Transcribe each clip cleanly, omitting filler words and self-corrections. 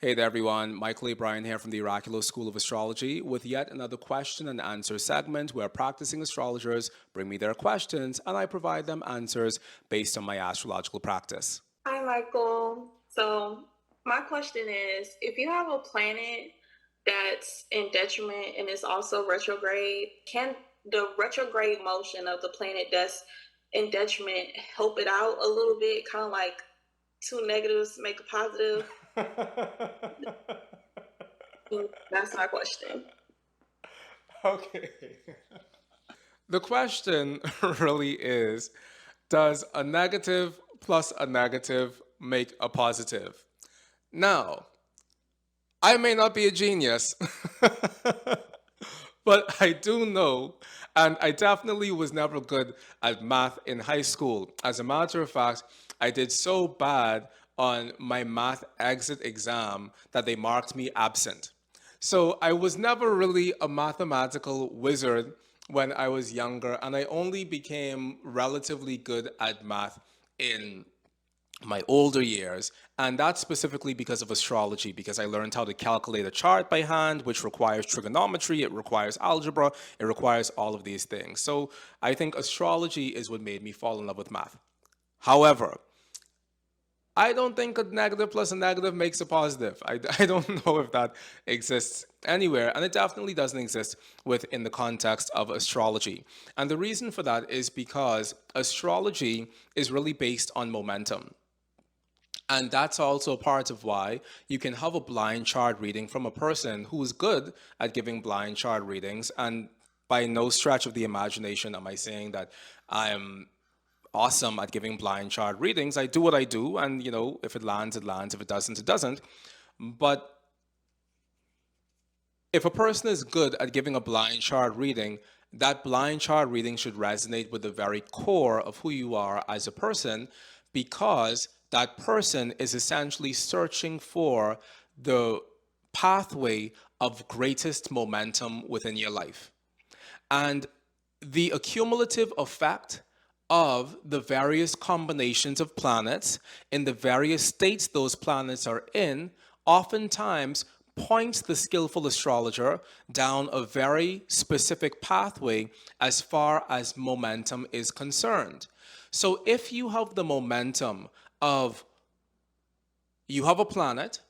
Hey there, everyone. Mychal Bryan here from the Oraculos School of Astrology with yet another question and answer segment where practicing astrologers bring me their questions and I provide them answers based on my astrological practice. Hi, Michael. So, my question is if you have a planet that's in detriment and is also retrograde, can the retrograde motion of the planet that's in detriment help it out a little bit? Kind of like two negatives make a positive? That's my question. Okay. The question really is, does a negative plus a negative make a positive? Now, I may not be a genius, but I do know, and I definitely was never good at math in high school. As a matter of fact, I did so bad on my math exit exam that they marked me absent. So I was never really a mathematical wizard when I was younger, and I only became relatively good at math in my older years, and that's specifically because of astrology, because I learned how to calculate a chart by hand, which requires trigonometry, it requires algebra, it requires all of these things. So I think astrology is what made me fall in love with math. However, I don't think a negative plus a negative makes a positive. I don't know if that exists anywhere, and it definitely doesn't exist within the context of astrology. And the reason for that is because astrology is really based on momentum. And that's also part of why you can have a blind chart reading from a person who is good at giving blind chart readings. And by no stretch of the imagination am I saying that I'm awesome at giving blind chart readings. I do what I do, and if it lands, it lands. If it doesn't, it doesn't. But if a person is good at giving a blind chart reading, that blind chart reading should resonate with the very core of who you are as a person, because that person is essentially searching for the pathway of greatest momentum within your life. And the accumulative effect of the various combinations of planets in the various states those planets are in oftentimes points the skillful astrologer down a very specific pathway as far as momentum is concerned. So if you have the momentum of you have a planet,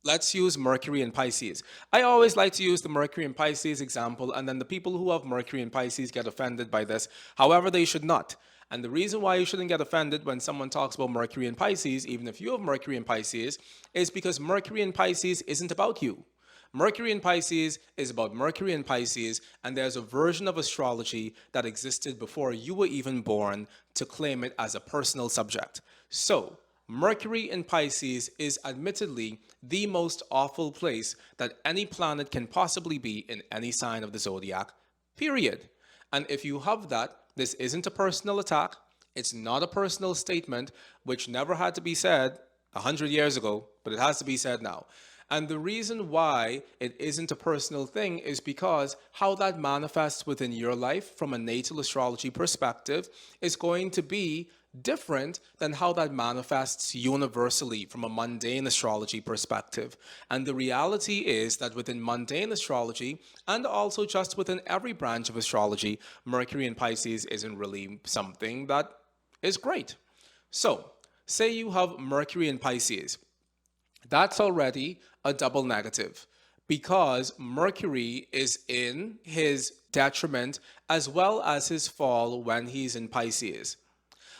let's use Mercury in Pisces. I always like to use the Mercury in Pisces example, and then the people who have Mercury in Pisces get offended by this. However, they should not. And the reason why you shouldn't get offended when someone talks about Mercury in Pisces, even if you have Mercury in Pisces, is because Mercury in Pisces isn't about you. Mercury in Pisces is about Mercury in Pisces, and there's a version of astrology that existed before you were even born to claim it as a personal subject. So, Mercury in Pisces is admittedly the most awful place that any planet can possibly be in any sign of the zodiac, period. And if you have that, this isn't a personal attack. It's not a personal statement, which never had to be said 100 years ago, but it has to be said now. And the reason why it isn't a personal thing is because how that manifests within your life from a natal astrology perspective is going to be different than how that manifests universally from a mundane astrology perspective. And the reality is that within mundane astrology, and also just within every branch of astrology, Mercury in Pisces isn't really something that is great. So, say you have Mercury in Pisces. That's already a double negative because Mercury is in his detriment as well as his fall when he's in Pisces.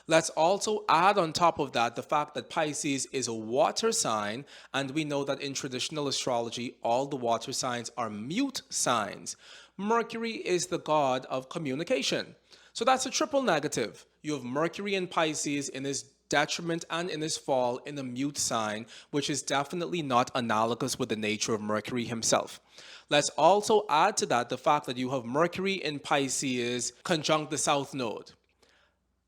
Let's also add on top of that the fact that Pisces is a water sign, and we know that in traditional astrology, all the water signs are mute signs. Mercury is the god of communication. So that's a triple negative. You have Mercury in Pisces in his detriment and in his fall in a mute sign, which is definitely not analogous with the nature of Mercury himself. Let's also add to that the fact that you have Mercury in Pisces conjunct the South Node.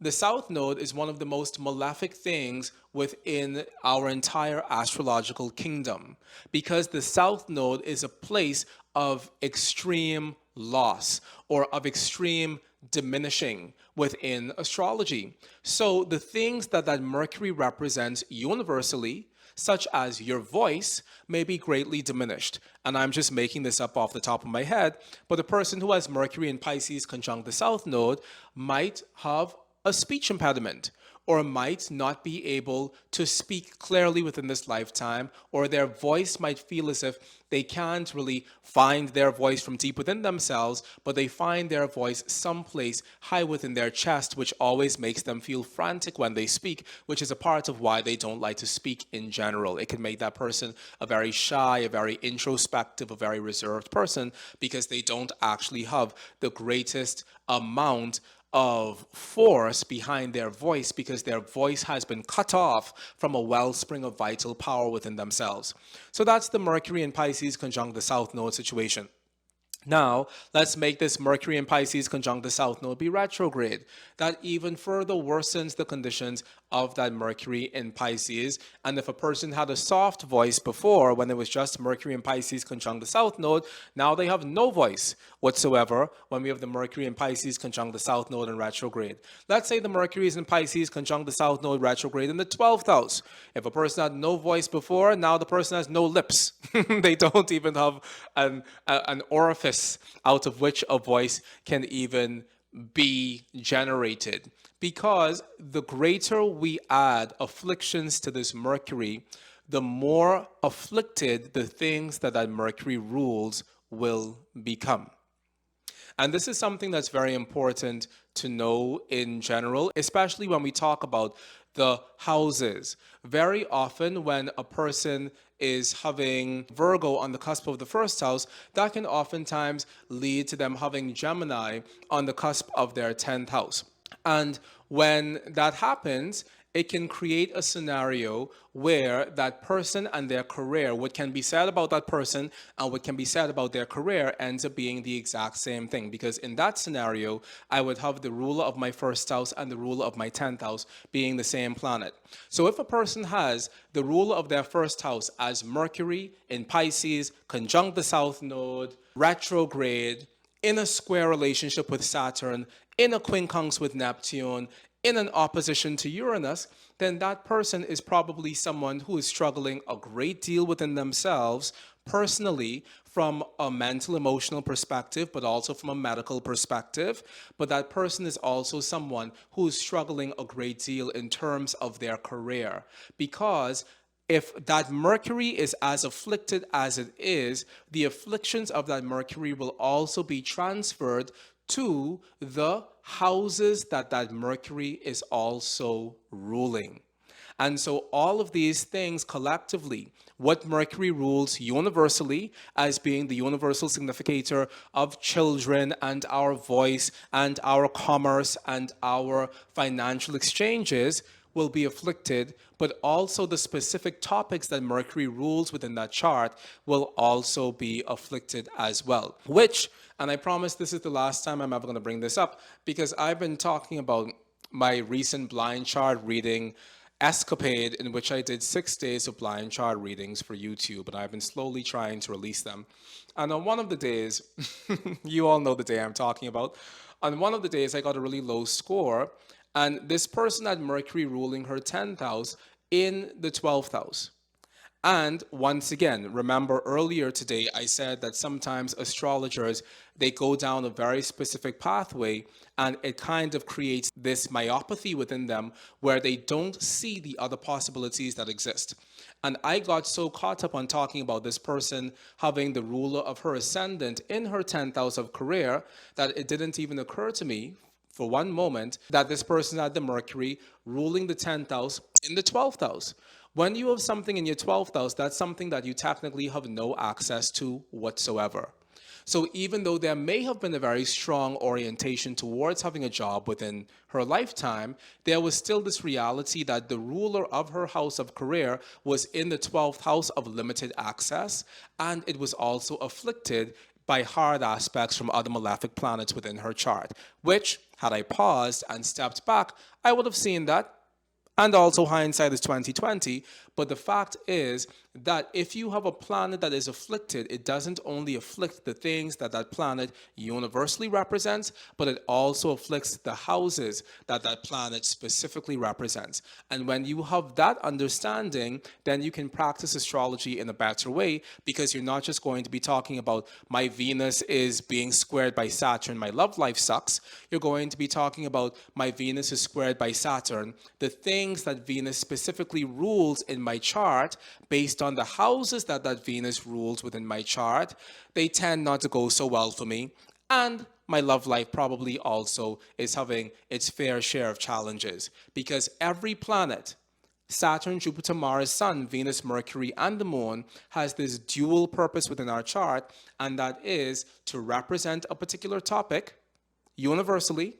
The South Node is one of the most malefic things within our entire astrological kingdom because the South Node is a place of extreme loss or of extreme diminishing within astrology. So the things that Mercury represents universally, such as your voice may be greatly diminished. And I'm just making this up off the top of my head, but a person who has Mercury in Pisces conjunct the South Node might have a speech impediment, or might not be able to speak clearly within this lifetime, or their voice might feel as if they can't really find their voice from deep within themselves, but they find their voice someplace high within their chest, which always makes them feel frantic when they speak, which is a part of why they don't like to speak in general. It can make that person a very shy, a very introspective, a very reserved person, because they don't actually have the greatest amount of force behind their voice, because their voice has been cut off from a wellspring of vital power within themselves. So that's the Mercury in Pisces conjunct the South Node situation. Now, let's make this Mercury in Pisces conjunct the South Node be retrograde. That even further worsens the conditions of that Mercury in Pisces. And if a person had a soft voice before, when it was just Mercury in Pisces conjunct the South Node, now they have no voice whatsoever when we have the Mercury in Pisces conjunct the South Node in retrograde. Let's say the Mercury is in Pisces conjunct the South Node retrograde in the 12th house. If a person had no voice before, now the person has no lips. They don't even have an orifice out of which a voice can even be generated. Because the greater we add afflictions to this Mercury, the more afflicted the things that Mercury rules will become. And this is something that's very important to know in general, especially when we talk about the houses. Very often when a person is having Virgo on the cusp of the first house, that can oftentimes lead to them having Gemini on the cusp of their 10th house. And when that happens, it can create a scenario where that person and their career, what can be said about that person and what can be said about their career, ends up being the exact same thing. Because in that scenario, I would have the ruler of my first house and the ruler of my 10th house being the same planet. So if a person has the ruler of their first house as Mercury in Pisces, conjunct the South Node, retrograde, in a square relationship with Saturn, in a quincunx with Neptune, in an opposition to Uranus, then that person is probably someone who is struggling a great deal within themselves personally, from a mental, emotional perspective, but also from a medical perspective. But that person is also someone who is struggling a great deal in terms of their career. Because if that Mercury is as afflicted as it is, the afflictions of that Mercury will also be transferred to the houses that Mercury is also ruling. And so all of these things collectively, what Mercury rules universally as being the universal significator of children and our voice and our commerce and our financial exchanges, will be afflicted, but also the specific topics that Mercury rules within that chart will also be afflicted as well. Which, and I promise this is the last time I'm ever going to bring this up, because I've been talking about my recent blind chart reading escapade in which I did 6 days of blind chart readings for YouTube, and I've been slowly trying to release them. And on one of the days, you all know the day I'm talking about, on one of the days I got a really low score, and this person had Mercury ruling her 10th house in the 12th house. And once again, remember earlier today, I said that sometimes astrologers, they go down a very specific pathway, and it kind of creates this myopathy within them where they don't see the other possibilities that exist. And I got so caught up on talking about this person having the ruler of her ascendant in her 10th house of career that it didn't even occur to me for one moment that this person had the Mercury ruling the 10th house in the 12th house. When you have something in your 12th house, that's something that you technically have no access to whatsoever. So even though there may have been a very strong orientation towards having a job within her lifetime, there was still this reality that the ruler of her house of career was in the 12th house of limited access, and it was also afflicted by hard aspects from other malefic planets within her chart, which, had I paused and stepped back, I would have seen that. And also hindsight is 2020, But the fact is that if you have a planet that is afflicted, it doesn't only afflict the things that that planet universally represents, but it also afflicts the houses that that planet specifically represents. And when you have that understanding, then you can practice astrology in a better way, because you're not just going to be talking about my Venus is being squared by Saturn, my love life sucks. You're going to be talking about my Venus is squared by Saturn, the things that Venus specifically rules in my chart based on the houses that that Venus rules within my chart. They tend not to go so well for me. And my love life probably also is having its fair share of challenges, because every planet, Saturn, Jupiter, Mars, Sun, Venus, Mercury, and the Moon, has this dual purpose within our chart, and that is to represent a particular topic universally,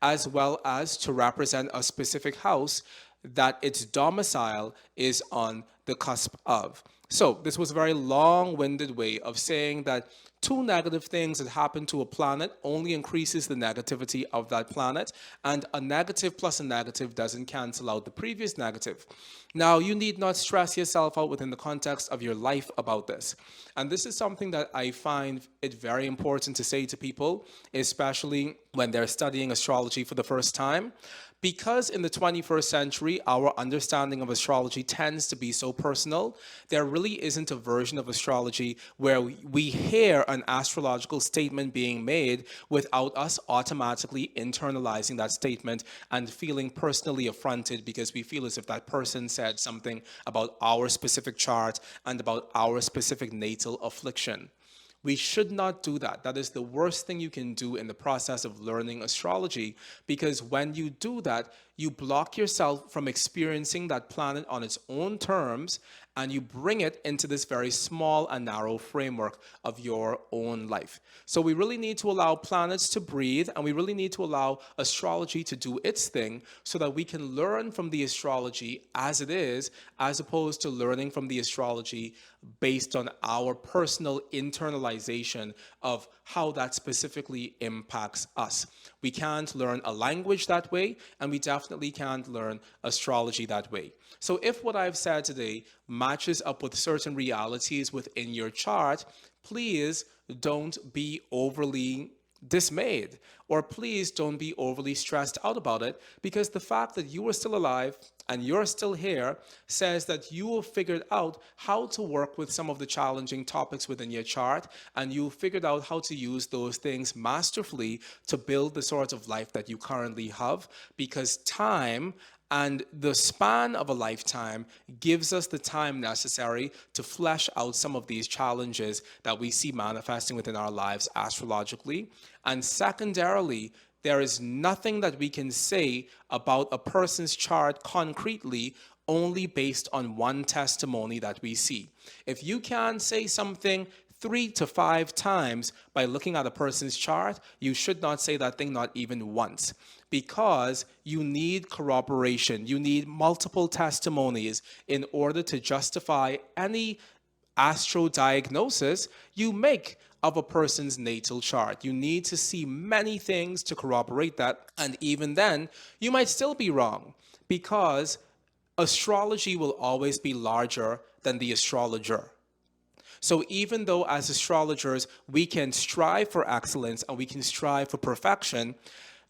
as well as to represent a specific house that its domicile is on the cusp of. So this was a very long-winded way of saying that two negative things that happen to a planet only increases the negativity of that planet, and a negative plus a negative doesn't cancel out the previous negative. Now, you need not stress yourself out within the context of your life about this. And this is something that I find it very important to say to people, especially when they're studying astrology for the first time. Because in the 21st century, our understanding of astrology tends to be so personal, there really isn't a version of astrology where we hear an astrological statement being made without us automatically internalizing that statement and feeling personally affronted because we feel as if that person said something about our specific chart and about our specific natal affliction. We should not do that. That is the worst thing you can do in the process of learning astrology, because when you do that, you block yourself from experiencing that planet on its own terms, and you bring it into this very small and narrow framework of your own life. So we really need to allow planets to breathe, and we really need to allow astrology to do its thing so that we can learn from the astrology as it is, as opposed to learning from the astrology based on our personal internalization of how that specifically impacts us. We can't learn a language that way, and we definitely can't learn astrology that way. So if what I've said today matches up with certain realities within your chart, please don't be overly dismayed, or please don't be overly stressed out about it, because the fact that you are still alive and you're still here says that you have figured out how to work with some of the challenging topics within your chart, and you figured out how to use those things masterfully to build the sort of life that you currently have, because time and the span of a lifetime gives us the time necessary to flesh out some of these challenges that we see manifesting within our lives astrologically. And secondarily, there is nothing that we can say about a person's chart concretely only based on one testimony that we see. If you can say something 3 to 5 times by looking at a person's chart, you should not say that thing not even once, because you need corroboration. You need multiple testimonies in order to justify any astro diagnosis you make of a person's natal chart. You need to see many things to corroborate that, and even then, you might still be wrong, because astrology will always be larger than the astrologer. So even though as astrologers we can strive for excellence and we can strive for perfection,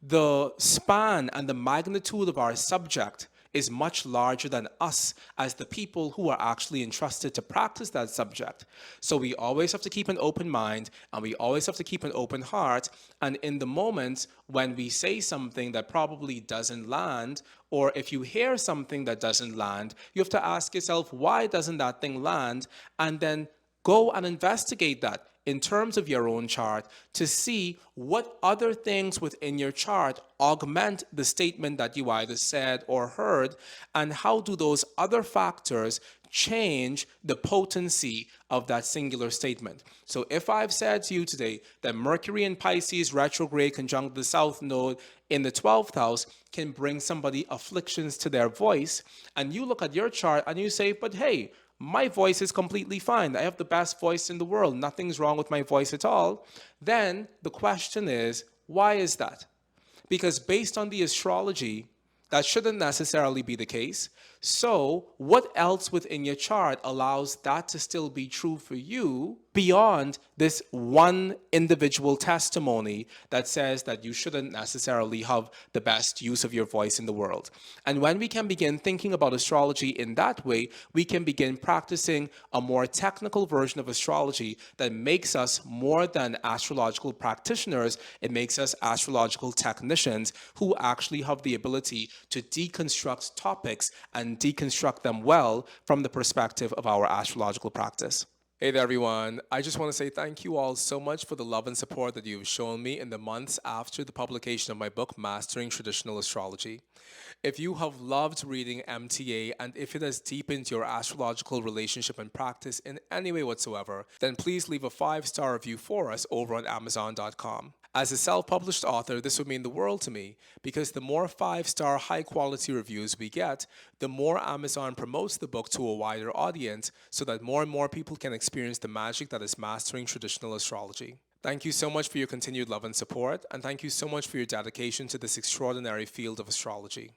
the span and the magnitude of our subject is much larger than us as the people who are actually entrusted to practice that subject. So we always have to keep an open mind, and we always have to keep an open heart. And in the moments when we say something that probably doesn't land, or if you hear something that doesn't land, you have to ask yourself, why doesn't that thing land? And then go and investigate that in terms of your own chart to see what other things within your chart augment the statement that you either said or heard, and how do those other factors change the potency of that singular statement. So if I've said to you today that Mercury in Pisces retrograde conjunct the South Node in the 12th house can bring somebody afflictions to their voice, and you look at your chart and you say, but hey, my voice is completely fine. I have the best voice in the world. Nothing's wrong with my voice at all. Then the question is, why is that? Because based on the astrology, that shouldn't necessarily be the case. So, what else within your chart allows that to still be true for you beyond this one individual testimony that says that you shouldn't necessarily have the best use of your voice in the world? And when we can begin thinking about astrology in that way, we can begin practicing a more technical version of astrology that makes us more than astrological practitioners. It makes us astrological technicians who actually have the ability to deconstruct topics and deconstruct them well from the perspective of our astrological practice. Hey there, everyone. I just want to say thank you all so much for the love and support that you've shown me in the months after the publication of my book, Mastering Traditional Astrology. If you have loved reading MTA and if it has deepened your astrological relationship and practice in any way whatsoever, then please leave a 5-star review for us over on Amazon.com. As a self published author, this would mean the world to me because the more 5-star high quality reviews we get, the more Amazon promotes the book to a wider audience so that more and more people can experience the magic that is mastering traditional astrology. Thank you so much for your continued love and support, and thank you so much for your dedication to this extraordinary field of astrology.